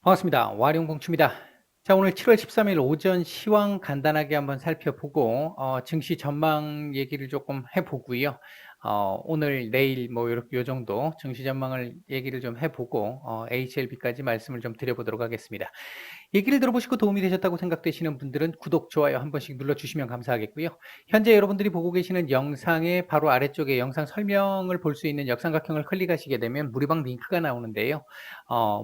반갑습니다. 와룡봉추입니다. 자, 오늘 7월 13일 오전 시황 간단하게 한번 살펴보고, 증시 전망 얘기를 조금 해보고요. 오늘, 내일 요 정도 증시 전망을 얘기를 좀 해보고, HLB까지 말씀을 좀 드려보도록 하겠습니다. 얘기를 들어보시고 도움이 되셨다고 생각되시는 분들은 구독, 좋아요 한 번씩 눌러주시면 감사하겠고요. 현재 여러분들이 보고 계시는 영상의 바로 아래쪽에 영상 설명을 볼 수 있는 역삼각형을 클릭하시게 되면 무료방 링크가 나오는데요.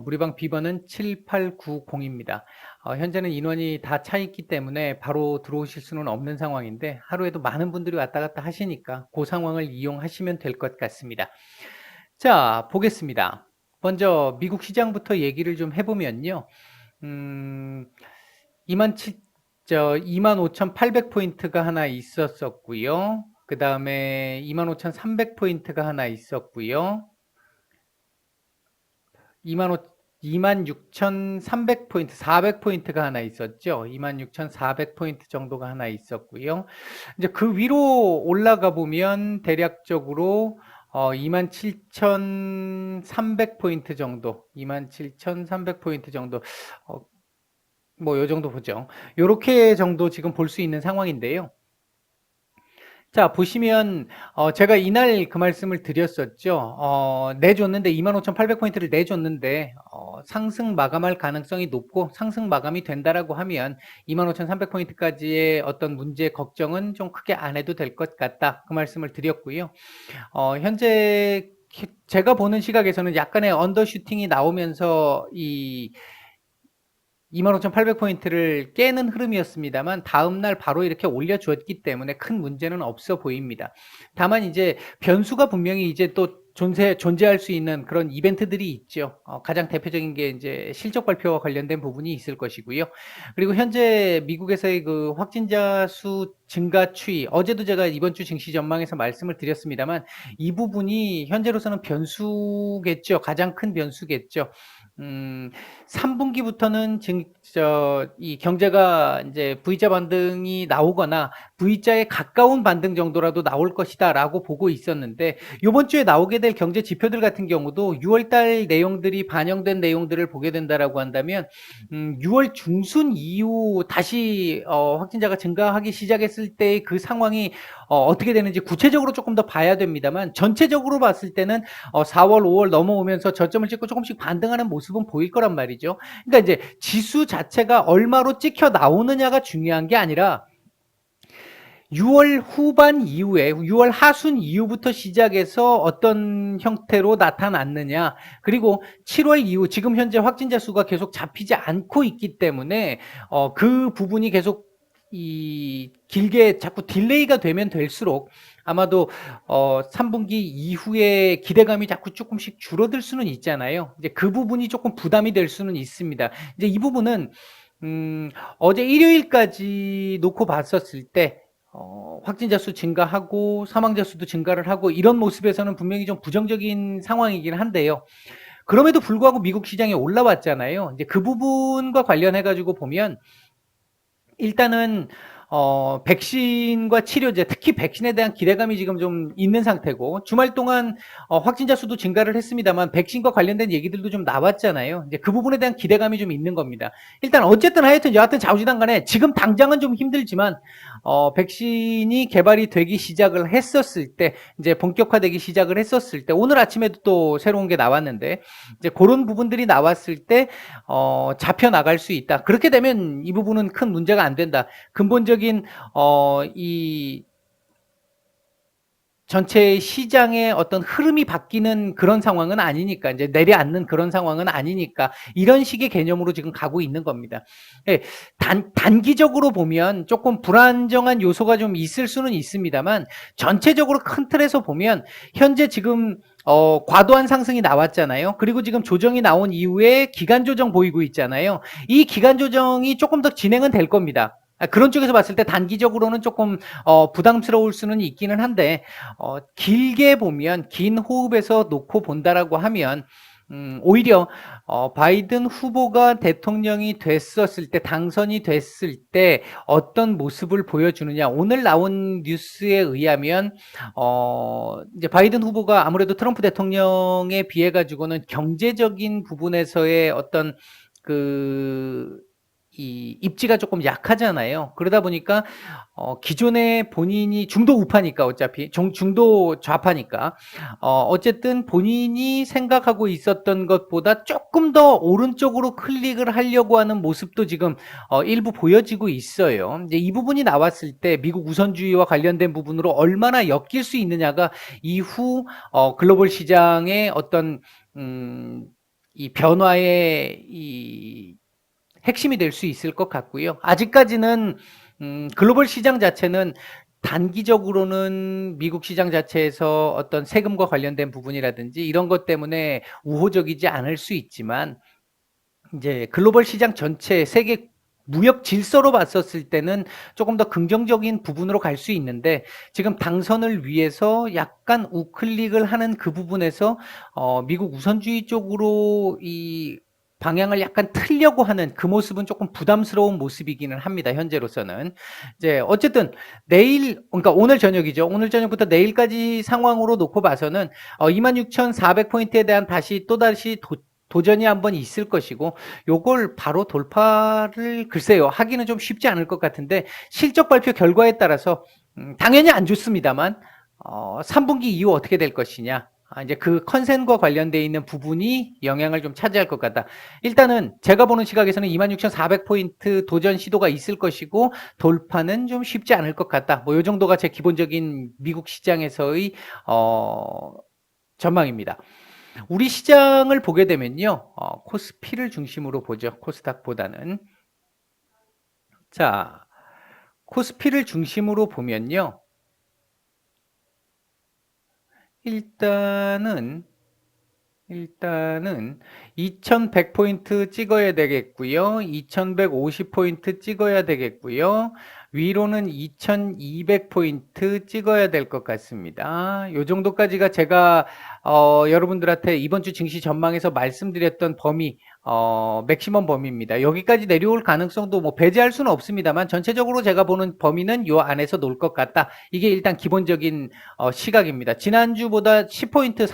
무료방 비번은 7890입니다. 현재는 인원이 다 차 있기 때문에 바로 들어오실 수는 없는 상황인데 하루에도 많은 분들이 왔다 갔다 하시니까 그 상황을 이용하시면 될 것 같습니다. 자, 보겠습니다. 먼저 미국 시장부터 얘기를 좀 해보면요. 음, 25,800포인트가 하나 있었었고요. 그 다음에 25,300포인트가 하나 있었고요. 26,300포인트, 400포인트가 하나 있었죠. 26,400포인트 정도가 하나 있었고요. 이제 그 위로 올라가 보면 대략적으로 27,300포인트 정도, 27,300포인트 정도, 요 정도 보죠. 요렇게 정도 지금 볼 수 있는 상황인데요. 자, 보시면, 제가 이날 그 말씀을 드렸었죠. 내줬는데, 25,800포인트를 내줬는데, 상승 마감할 가능성이 높고, 상승 마감이 된다라고 하면, 25,300포인트까지의 어떤 문제 걱정은 좀 크게 안 해도 될 것 같다. 그 말씀을 드렸고요. 현재, 제가 보는 시각에서는 약간의 언더슈팅이 나오면서, 25,800포인트를 깨는 흐름이었습니다만 다음날 바로 이렇게 올려주었기 때문에 큰 문제는 없어 보입니다. 다만 이제 변수가 분명히 이제 또 존재할 수 있는 그런 이벤트들이 있죠. 가장 대표적인 게 이제 실적 발표와 관련된 부분이 있을 것이고요. 그리고 현재 미국에서의 그 확진자 수 증가 추이, 어제도 제가 이번 주 증시 전망에서 말씀을 드렸습니다만 이 부분이 현재로서는 변수겠죠. 가장 큰 변수겠죠. 3분기부터는 이 경제가 이제 V자 반등이 나오거나 V자에 가까운 반등 정도라도 나올 것이다라고 보고 있었는데 이번 주에 나오게 될 경제 지표들 같은 경우도 6월달 내용들이 반영된 내용들을 보게 된다라고 한다면 6월 중순 이후 다시 확진자가 증가하기 시작했을 때 그 상황이 어떻게 되는지 구체적으로 조금 더 봐야 됩니다만 전체적으로 봤을 때는 4월, 5월 넘어오면서 저점을 찍고 조금씩 반등하는 모습은 보일 거란 말이죠. 그러니까 이제 지수 자체가 얼마로 찍혀 나오느냐가 중요한 게 아니라 6월 후반 이후에 6월 하순 이후부터 시작해서 어떤 형태로 나타났느냐, 그리고 7월 이후 지금 현재 확진자 수가 계속 잡히지 않고 있기 때문에 그 부분이 계속 길게 자꾸 딜레이가 되면 될수록 아마도 3분기 이후에 기대감이 자꾸 조금씩 줄어들 수는 있잖아요. 이제 그 부분이 조금 부담이 될 수는 있습니다. 이제 이 부분은 어제 일요일까지 놓고 봤었을 때 확진자 수 증가하고 사망자 수도 증가를 하고 이런 모습에서는 분명히 좀 부정적인 상황이긴 한데요. 그럼에도 불구하고 미국 시장에 올라왔잖아요. 이제 그 부분과 관련해 가지고 보면 일단은 백신과 치료제, 특히 백신에 대한 기대감이 지금 좀 있는 상태고 주말 동안 확진자 수도 증가를 했습니다만 백신과 관련된 얘기들도 좀 나왔잖아요. 이제 그 부분에 대한 기대감이 좀 있는 겁니다. 일단 어쨌든 하여튼 여하튼 좌우지단간에 지금 당장은 좀 힘들지만 백신이 개발이 되기 시작을 했었을 때 이제 본격화되기 시작을 했었을 때 오늘 아침에도 또 새로운 게 나왔는데 이제 그런 부분들이 나왔을 때 잡혀 나갈 수 있다. 그렇게 되면 이 부분은 큰 문제가 안 된다. 근본적인 이 전체 시장의 어떤 흐름이 바뀌는 그런 상황은 아니니까, 이제 내려앉는 그런 상황은 아니니까, 이런 식의 개념으로 지금 가고 있는 겁니다. 예, 단기적으로 보면 조금 불안정한 요소가 좀 있을 수는 있습니다만, 전체적으로 큰 틀에서 보면, 현재 지금, 과도한 상승이 나왔잖아요. 그리고 지금 조정이 나온 이후에 기간 조정 보이고 있잖아요. 이 기간 조정이 조금 더 진행은 될 겁니다. 그런 쪽에서 봤을 때 단기적으로는 조금 부담스러울 수는 있기는 한데 길게 보면 긴 호흡에서 놓고 본다라고 하면 오히려 바이든 후보가 대통령이 됐었을 때 당선이 됐을 때 어떤 모습을 보여주느냐 오늘 나온 뉴스에 의하면 이제 바이든 후보가 아무래도 트럼프 대통령에 비해 가지고는 경제적인 부분에서의 어떤 이 입지가 조금 약하잖아요. 그러다 보니까 기존에 본인이 중도 우파니까 어차피 중도 좌파니까 어쨌든 본인이 생각하고 있었던 것보다 조금 더 오른쪽으로 클릭을 하려고 하는 모습도 지금 일부 보여지고 있어요. 이제 이 부분이 나왔을 때 미국 우선주의와 관련된 부분으로 얼마나 엮일 수 있느냐가 이후 글로벌 시장의 어떤 이 변화의 이 핵심이 될 수 있을 것 같고요. 아직까지는 글로벌 시장 자체는 단기적으로는 미국 시장 자체에서 어떤 세금과 관련된 부분이라든지 이런 것 때문에 우호적이지 않을 수 있지만 이제 글로벌 시장 전체 세계 무역 질서로 봤었을 때는 조금 더 긍정적인 부분으로 갈 수 있는데 지금 당선을 위해서 약간 우클릭을 하는 그 부분에서 미국 우선주의 쪽으로 이 방향을 약간 틀려고 하는 그 모습은 조금 부담스러운 모습이기는 합니다. 현재로서는. 이제 어쨌든 내일, 그러니까 오늘 저녁이죠. 오늘 저녁부터 내일까지 상황으로 놓고 봐서는 26,400포인트에 대한 또다시 도전이 한번 있을 것이고 요걸 바로 돌파를 글쎄요 하기는 좀 쉽지 않을 것 같은데 실적 발표 결과에 따라서 당연히 안 좋습니다만 3분기 이후 어떻게 될 것이냐 이제 그 컨센과 관련되어 있는 부분이 영향을 좀 차지할 것 같다. 일단은 제가 보는 시각에서는 26,400포인트 도전 시도가 있을 것이고 돌파는 좀 쉽지 않을 것 같다. 뭐 요 정도가 제 기본적인 미국 시장에서의 전망입니다. 우리 시장을 보게 되면요. 코스피를 중심으로 보죠. 코스닥보다는. 자, 코스피를 중심으로 보면요. 일단은 2100포인트 찍어야 되겠고요. 2150포인트 찍어야 되겠고요. 위로는 2200포인트 찍어야 될 것 같습니다. 요 정도까지가 제가 여러분들한테 이번 주 증시 전망에서 말씀드렸던 범위 맥시멈 범위입니다. 여기까지 내려올 가능성도 뭐 배제할 수는 없습니다만 전체적으로 제가 보는 범위는 요 안에서 놀 것 같다. 이게 일단 기본적인 시각입니다. 지난주보다 10포인트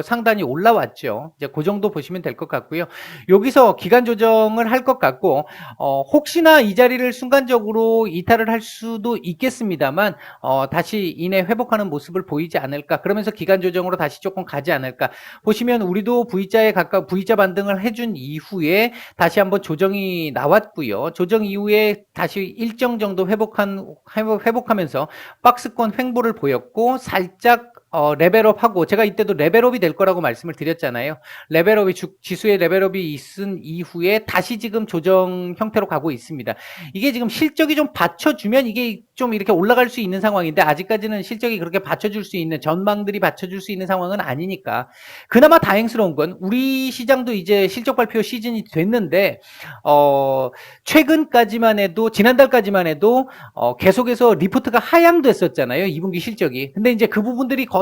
상단이 올라왔죠. 이제 그 정도 보시면 될 것 같고요. 여기서 기간 조정을 할 것 같고 혹시나 이 자리를 순간적으로 이탈을 할 수도 있겠습니다만 다시 이내 회복하는 모습을 보이지 않을까. 그러면서 기간 조정으로 다시 조금 가지 않을까. 보시면 우리도 V자에 가까운 V자 반등을 해준 이후에 다시 한번 조정이 나왔고요. 조정 이후에 다시 일정 정도 회복하면서 박스권 횡보를 보였고 살짝 레벨업하고 제가 이때도 레벨업이 될 거라고 말씀을 드렸잖아요. 레벨업이 지수의 레벨업이 있은 이후에 다시 지금 조정 형태로 가고 있습니다. 이게 지금 실적이 좀 받쳐주면 이게 좀 이렇게 올라갈 수 있는 상황인데 아직까지는 실적이 그렇게 받쳐줄 수 있는 전망들이 받쳐줄 수 있는 상황은 아니니까 그나마 다행스러운 건 우리 시장도 이제 실적 발표 시즌이 됐는데 최근까지만 해도 지난달까지만 해도 계속해서 리포트가 하향됐었잖아요. 2분기 실적이. 근데 이제 그 부분들이 거의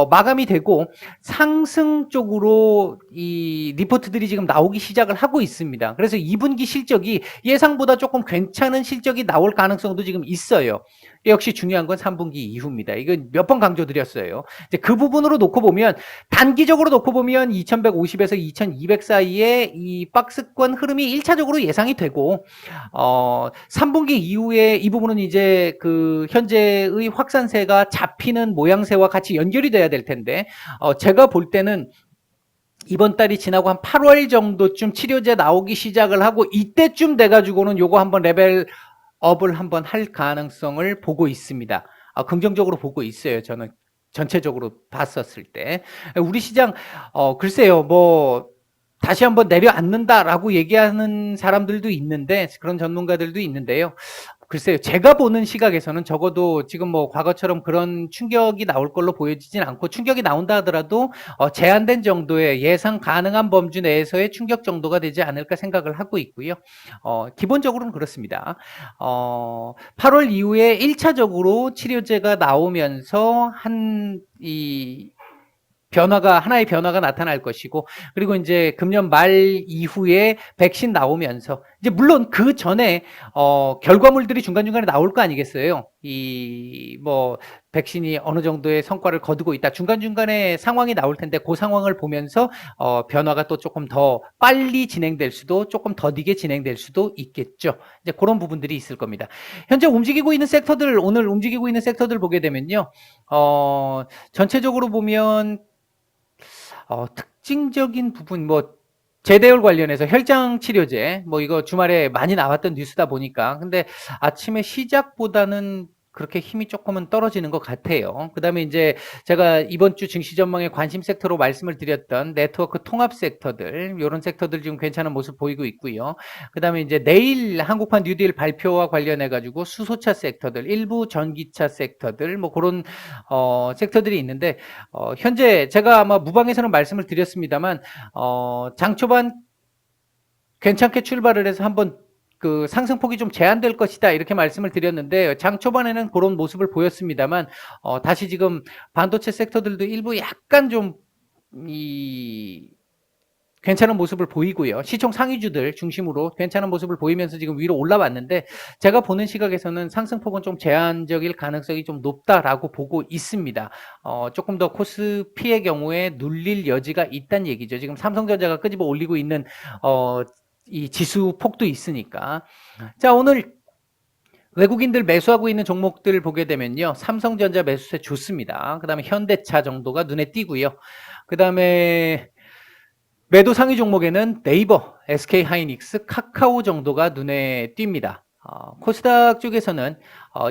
마감이 되고 상승 쪽으로 이 리포트들이 지금 나오기 시작을 하고 있습니다. 그래서 2분기 실적이 예상보다 조금 괜찮은 실적이 나올 가능성도 지금 있어요. 역시 중요한 건 3분기 이후입니다. 이건 몇 번 강조드렸어요. 이제 그 부분으로 놓고 보면 단기적으로 놓고 보면 2150에서 2200 사이에 이 박스권 흐름이 1차적으로 예상이 되고 3분기 이후에 이 부분은 이제 그 현재의 확산세가 잡히는 모양새와 같이 연결이 돼야 될 텐데 제가 볼 때는 이번 달이 지나고 한 8월 정도쯤 치료제 나오기 시작을 하고 이때쯤 돼가지고는 요거 한번 레벨업을 한번 할 가능성을 보고 있습니다. 긍정적으로 보고 있어요. 저는 전체적으로 봤었을 때. 우리 시장 글쎄요 뭐 다시 한번 내려앉는다라고 얘기하는 사람들도 있는데 그런 전문가들도 있는데요. 글쎄요. 제가 보는 시각에서는 적어도 지금 뭐 과거처럼 그런 충격이 나올 걸로 보여지진 않고 충격이 나온다 하더라도 제한된 정도의 예상 가능한 범주 내에서의 충격 정도가 되지 않을까 생각을 하고 있고요. 기본적으로는 그렇습니다. 8월 이후에 1차적으로 치료제가 나오면서 하나의 변화가 나타날 것이고, 그리고 이제 금년 말 이후에 백신 나오면서, 이제 물론 그 전에, 결과물들이 중간중간에 나올 거 아니겠어요? 이 뭐 백신이 어느 정도의 성과를 거두고 있다. 중간중간에 상황이 나올 텐데 그 상황을 보면서 변화가 또 조금 더 빨리 진행될 수도 조금 더디게 진행될 수도 있겠죠. 이제 그런 부분들이 있을 겁니다. 현재 움직이고 있는 섹터들, 오늘 움직이고 있는 섹터들 보게 되면요. 전체적으로 보면 특징적인 부분, 뭐 제대열 관련해서 혈장 치료제, 뭐 이거 주말에 많이 나왔던 뉴스다 보니까, 근데 아침에 시작보다는 그렇게 힘이 조금은 떨어지는 것 같아요. 그 다음에 이제 제가 이번 주 증시 전망의 관심 섹터로 말씀을 드렸던 네트워크 통합 섹터들, 이런 섹터들 지금 괜찮은 모습 보이고 있고요. 그 다음에 이제 내일 한국판 뉴딜 발표와 관련해가지고 수소차 섹터들, 일부 전기차 섹터들, 뭐 그런 섹터들이 있는데, 현재 제가 아마 무방에서는 말씀을 드렸습니다만, 장 초반 괜찮게 출발을 해서 한번 그 상승폭이 좀 제한될 것이다 이렇게 말씀을 드렸는데 장 초반에는 그런 모습을 보였습니다만 다시 지금 반도체 섹터들도 일부 약간 좀 괜찮은 모습을 보이고요. 시총 상위주들 중심으로 괜찮은 모습을 보이면서 지금 위로 올라왔는데 제가 보는 시각에서는 상승폭은 좀 제한적일 가능성이 좀 높다라고 보고 있습니다. 조금 더 코스피의 경우에 눌릴 여지가 있다는 얘기죠. 지금 삼성전자가 끄집어 올리고 있는 이 지수 폭도 있으니까. 자, 오늘 외국인들 매수하고 있는 종목들 보게 되면요. 삼성전자 매수세 좋습니다. 그 다음에 현대차 정도가 눈에 띄고요. 그 다음에 매도 상위 종목에는 네이버, SK하이닉스, 카카오 정도가 눈에 띕니다. 코스닥 쪽에서는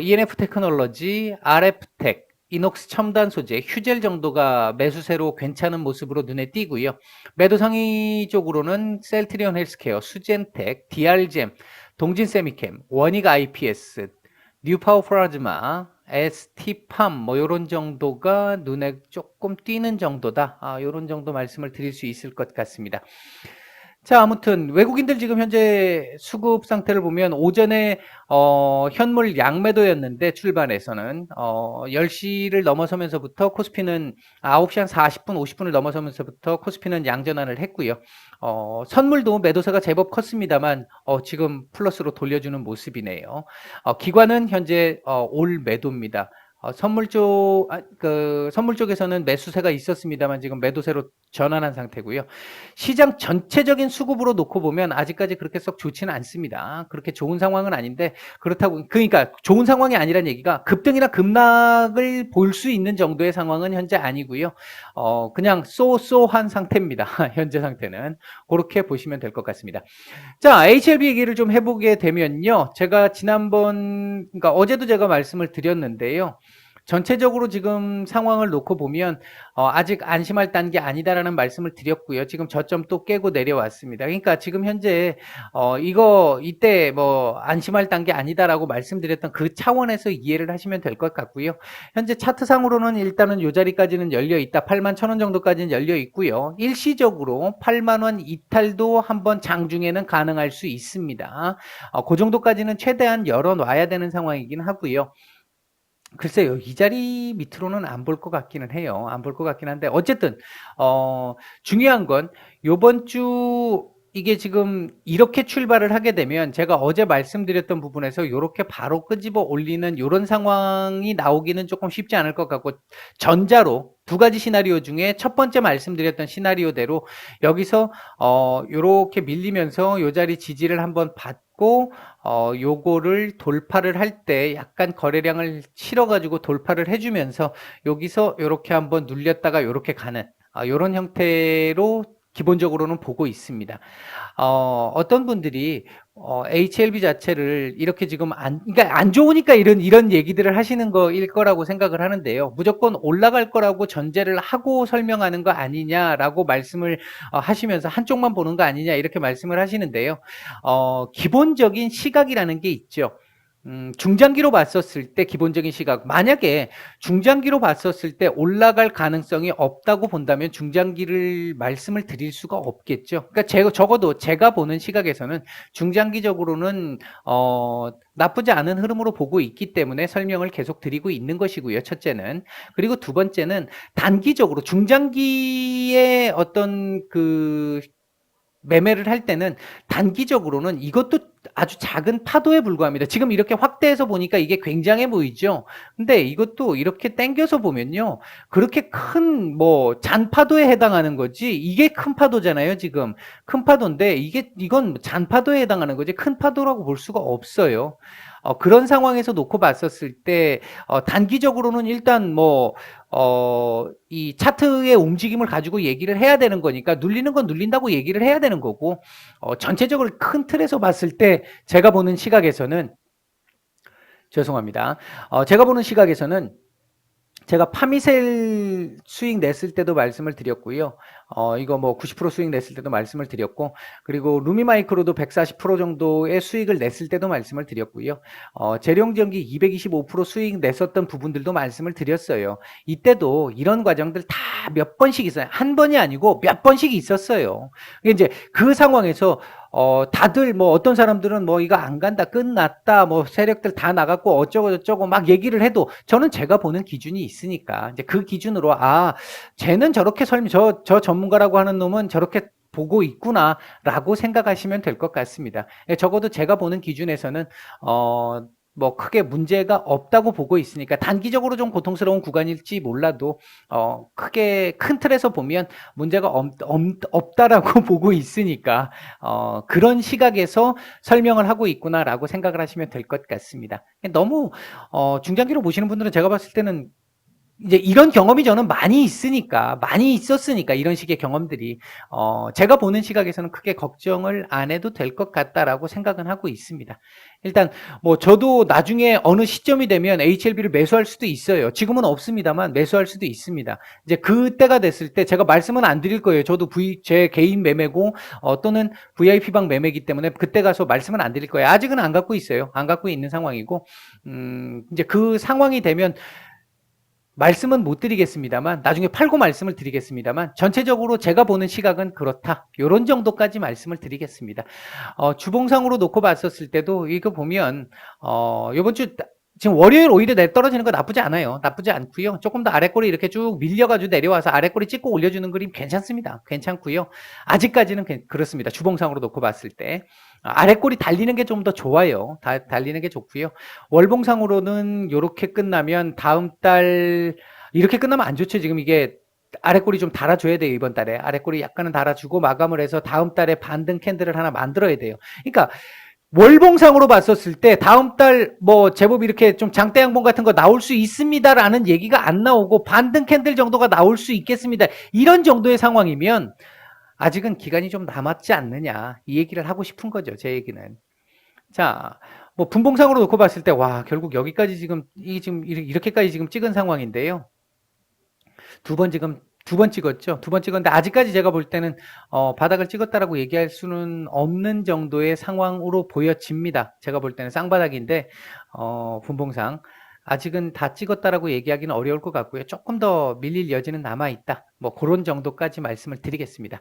ENF 테크놀로지, RF텍, 이녹스 첨단 소재, 휴젤 정도가 매수세로 괜찮은 모습으로 눈에 띄고요. 매도 상위 쪽으로는 셀트리온 헬스케어, 수젠텍, DR잼, 동진세미캠, 원익 IPS, 뉴파워 플라즈마, ST팜 뭐 요런 정도가 눈에 조금 띄는 정도다. 요런 정도 말씀을 드릴 수 있을 것 같습니다. 자, 아무튼 외국인들 지금 현재 수급 상태를 보면 오전에 현물 양매도였는데 출발에서는 10시를 넘어서면서부터 코스피는 9시 한 40분, 50분을 넘어서면서부터 코스피는 양전환을 했고요. 선물도 매도세가 제법 컸습니다만 지금 플러스로 돌려주는 모습이네요. 기관은 현재 올 매도입니다. 선물 쪽에서는 매수세가 있었습니다만 지금 매도세로 전환한 상태고요. 시장 전체적인 수급으로 놓고 보면 아직까지 그렇게 썩 좋지는 않습니다. 그렇게 좋은 상황은 아닌데 그렇다고 그러니까 좋은 상황이 아니란 얘기가 급등이나 급락을 볼 수 있는 정도의 상황은 현재 아니고요. 그냥 쏘쏘한 상태입니다. 현재 상태는 그렇게 보시면 될 것 같습니다. 자, HLB 얘기를 좀 해보게 되면요. 제가 그러니까 어제도 제가 말씀을 드렸는데요. 전체적으로 지금 상황을 놓고 보면 아직 안심할 단계 아니다라는 말씀을 드렸고요. 지금 저점 또 깨고 내려왔습니다. 그러니까 지금 현재 이때 뭐 안심할 단계 아니다라고 말씀드렸던 그 차원에서 이해를 하시면 될 것 같고요. 현재 차트상으로는 일단은 이 자리까지는 열려 있다. 81,000원 정도까지는 열려 있고요. 일시적으로 8만원 이탈도 한번 장중에는 가능할 수 있습니다. 그 정도까지는 최대한 열어놔야 되는 상황이긴 하고요. 글쎄요, 이 자리 밑으로는 안 볼 것 같기는 해요. 안 볼 것 같긴 한데, 어쨌든, 중요한 건, 요번 주, 이게 지금 이렇게 출발을 하게 되면, 제가 어제 말씀드렸던 부분에서 이렇게 바로 끄집어 올리는 이런 상황이 나오기는 조금 쉽지 않을 것 같고, 전자로, 두 가지 시나리오 중에 첫 번째 말씀드렸던 시나리오대로, 여기서, 요렇게 밀리면서 요 자리 지지를 한번 받고, 요거를 돌파를 할 때 약간 거래량을 실어가지고 돌파를 해주면서 여기서 요렇게 한번 눌렸다가 요렇게 가는 요런 형태로 기본적으로는 보고 있습니다. 어떤 분들이 HLB 자체를 이렇게 지금 그러니까 안 좋으니까 이런 얘기들을 하시는 거일 거라고 생각을 하는데요. 무조건 올라갈 거라고 전제를 하고 설명하는 거 아니냐라고 말씀을 하시면서 한쪽만 보는 거 아니냐 이렇게 말씀을 하시는데요. 기본적인 시각이라는 게 있죠. 중장기로 봤었을 때 기본적인 시각, 만약에 중장기로 봤었을 때 올라갈 가능성이 없다고 본다면 중장기를 말씀을 드릴 수가 없겠죠. 그러니까 적어도 제가 보는 시각에서는 중장기적으로는 나쁘지 않은 흐름으로 보고 있기 때문에 설명을 계속 드리고 있는 것이고요. 첫째는. 그리고 두 번째는 단기적으로 중장기의 어떤 매매를 할 때는 단기적으로는 이것도 아주 작은 파도에 불과합니다. 지금 이렇게 확대해서 보니까 이게 굉장해 보이죠. 근데 이것도 이렇게 당겨서 보면요, 그렇게 큰 뭐 잔파도에 해당하는 거지, 이게 큰 파도잖아요. 지금 큰 파도인데 이건 잔파도에 해당하는 거지 큰 파도라고 볼 수가 없어요. 그런 상황에서 놓고 봤었을 때 단기적으로는 일단 이 차트의 움직임을 가지고 얘기를 해야 되는 거니까 눌리는 건 눌린다고 얘기를 해야 되는 거고, 전체적으로 큰 틀에서 봤을 때 제가 보는 시각에서는, 죄송합니다. 제가 보는 시각에서는 제가 파미셀 수익 냈을 때도 말씀을 드렸고요. 이거 뭐 90% 수익 냈을 때도 말씀을 드렸고, 그리고 루미마이크로도 140% 정도의 수익을 냈을 때도 말씀을 드렸고요. 재룡전기 225% 수익 냈었던 부분들도 말씀을 드렸어요. 이때도 이런 과정들 다 몇 번씩 있어요. 한 번이 아니고 몇 번씩 있었어요. 이제 그 상황에서 다들 뭐 어떤 사람들은 뭐 이거 안 간다, 끝났다, 뭐 세력들 다 나갔고 어쩌고 저쩌고 막 얘기를 해도 저는 제가 보는 기준이 있으니까 이제 그 기준으로 쟤는 저렇게 저 전문가라고 하는 놈은 저렇게 보고 있구나라고 생각하시면 될 것 같습니다. 적어도 제가 보는 기준에서는 뭐 크게 문제가 없다고 보고 있으니까 단기적으로 좀 고통스러운 구간일지 몰라도 크게 큰 틀에서 보면 문제가 없다라고 보고 있으니까 그런 시각에서 설명을 하고 있구나라고 생각을 하시면 될 것 같습니다. 너무 중장기로 보시는 분들은 제가 봤을 때는 이제 이런 경험이 저는 많이 있었으니까 이런 식의 경험들이 제가 보는 시각에서는 크게 걱정을 안 해도 될 것 같다라고 생각은 하고 있습니다. 일단 뭐 저도 나중에 어느 시점이 되면 HLB를 매수할 수도 있어요. 지금은 없습니다만 매수할 수도 있습니다. 이제 그때가 됐을 때 제가 말씀은 안 드릴 거예요. 저도 제 개인 매매고 또는 VIP방 매매이기 때문에 그때 가서 말씀은 안 드릴 거예요. 아직은 안 갖고 있어요. 안 갖고 있는 상황이고 이제 그 상황이 되면 말씀은 못 드리겠습니다만, 나중에 팔고 말씀을 드리겠습니다만, 전체적으로 제가 보는 시각은 그렇다. 요런 정도까지 말씀을 드리겠습니다. 주봉상으로 놓고 봤었을 때도 이거 보면 요번 주 지금 월요일 오히려 떨어지는 거 나쁘지 않아요. 나쁘지 않고요. 조금 더 아래꼬리 이렇게 쭉 밀려가지고 내려와서 아래꼬리 찍고 올려주는 그림 괜찮습니다. 괜찮고요. 아직까지는 그렇습니다. 주봉상으로 놓고 봤을 때. 아래꼬리 달리는 게 좀 더 좋아요. 달리는 게 좋고요. 월봉상으로는 이렇게 끝나면 다음 달 이렇게 끝나면 안 좋죠. 지금 이게 아래꼬리 좀 달아줘야 돼요. 이번 달에 아래꼬리 약간은 달아주고 마감을 해서 다음 달에 반등 캔들을 하나 만들어야 돼요. 그러니까 월봉상으로 봤었을 때 다음 달 뭐 제법 이렇게 좀 장대 양봉 같은 거 나올 수 있습니다라는 얘기가 안 나오고 반등 캔들 정도가 나올 수 있겠습니다. 이런 정도의 상황이면 아직은 기간이 좀 남았지 않느냐, 이 얘기를 하고 싶은 거죠. 제 얘기는. 자, 뭐 분봉상으로 놓고 봤을 때 와, 결국 여기까지 지금 이렇게까지 지금 찍은 상황인데요. 두 번 찍었죠. 두 번 찍었는데 아직까지 제가 볼 때는 바닥을 찍었다라고 얘기할 수는 없는 정도의 상황으로 보여집니다. 제가 볼 때는 쌍바닥인데 분봉상 아직은 다 찍었다라고 얘기하기는 어려울 것 같고요. 조금 더 밀릴 여지는 남아있다. 뭐 그런 정도까지 말씀을 드리겠습니다.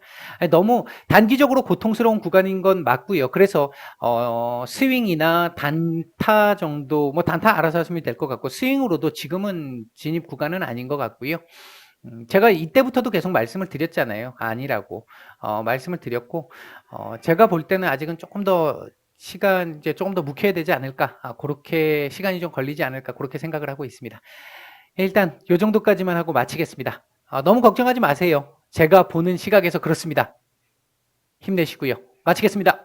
너무 단기적으로 고통스러운 구간인 건 맞고요. 그래서 스윙이나 단타 정도, 뭐 단타 알아서 하시면 될 것 같고, 스윙으로도 지금은 진입 구간은 아닌 것 같고요. 제가 이때부터도 계속 말씀을 드렸잖아요. 아니라고 말씀을 드렸고, 제가 볼 때는 아직은 조금 더 이제 조금 더 묵혀야 되지 않을까, 그렇게 시간이 좀 걸리지 않을까, 그렇게 생각을 하고 있습니다. 일단 요 정도까지만 하고 마치겠습니다. 너무 걱정하지 마세요. 제가 보는 시각에서 그렇습니다. 힘내시고요. 마치겠습니다.